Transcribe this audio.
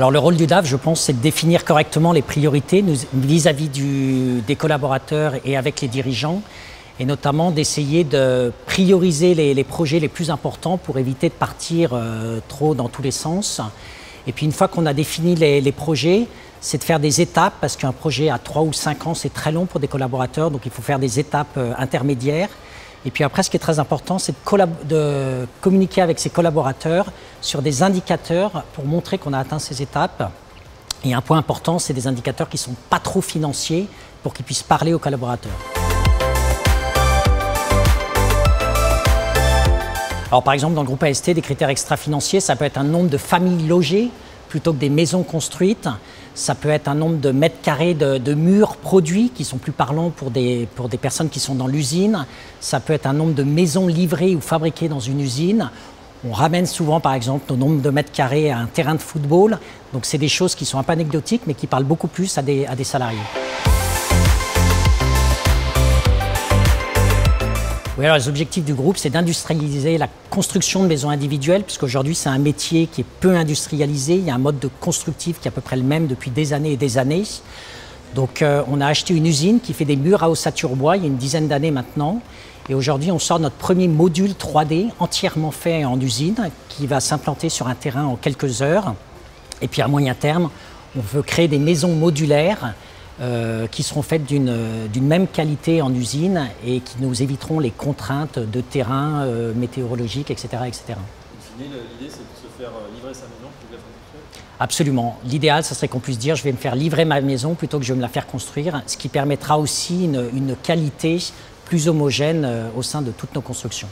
Alors le rôle du DAF, je pense, c'est de définir correctement les priorités vis-à-vis des collaborateurs et avec les dirigeants, et notamment d'essayer de prioriser les projets les plus importants pour éviter de partir trop dans tous les sens. Et puis une fois qu'on a défini les projets, c'est de faire des étapes, parce qu'un projet à 3 ou 5 ans, c'est très long pour des collaborateurs, donc il faut faire des étapes intermédiaires. Et puis après, ce qui est très important, c'est de communiquer avec ses collaborateurs sur des indicateurs pour montrer qu'on a atteint ces étapes. Et un point important, c'est des indicateurs qui ne sont pas trop financiers pour qu'ils puissent parler aux collaborateurs. Alors par exemple, dans le groupe AST, des critères extra-financiers, ça peut être un nombre de familles logées plutôt que des maisons construites. Ça peut être un nombre de mètres carrés de murs produits qui sont plus parlants pour des personnes qui sont dans l'usine. Ça peut être un nombre de maisons livrées ou fabriquées dans une usine. On ramène souvent, par exemple, nos nombres de mètres carrés à un terrain de football. Donc c'est des choses qui sont un peu anecdotiques, mais qui parlent beaucoup plus à des salariés. Oui, alors les objectifs du groupe, c'est d'industrialiser la construction de maisons individuelles, puisqu'aujourd'hui, c'est un métier qui est peu industrialisé. Il y a un mode de constructif qui est à peu près le même depuis des années et des années. Donc, on a acheté une usine qui fait des murs à ossature bois il y a une dizaine d'années maintenant. Et aujourd'hui, on sort notre premier module 3D entièrement fait en usine qui va s'implanter sur un terrain en quelques heures. Et puis, à moyen terme, on veut créer des maisons modulaires qui seront faites d'une même qualité en usine et qui nous éviteront les contraintes de terrain, météorologiques, etc. etc. L'idée, c'est de se faire livrer sa maison plutôt que de la faire construire? Absolument. L'idéal, ce serait qu'on puisse dire je vais me faire livrer ma maison plutôt que je vais me la faire construire, ce qui permettra aussi une qualité plus homogène au sein de toutes nos constructions.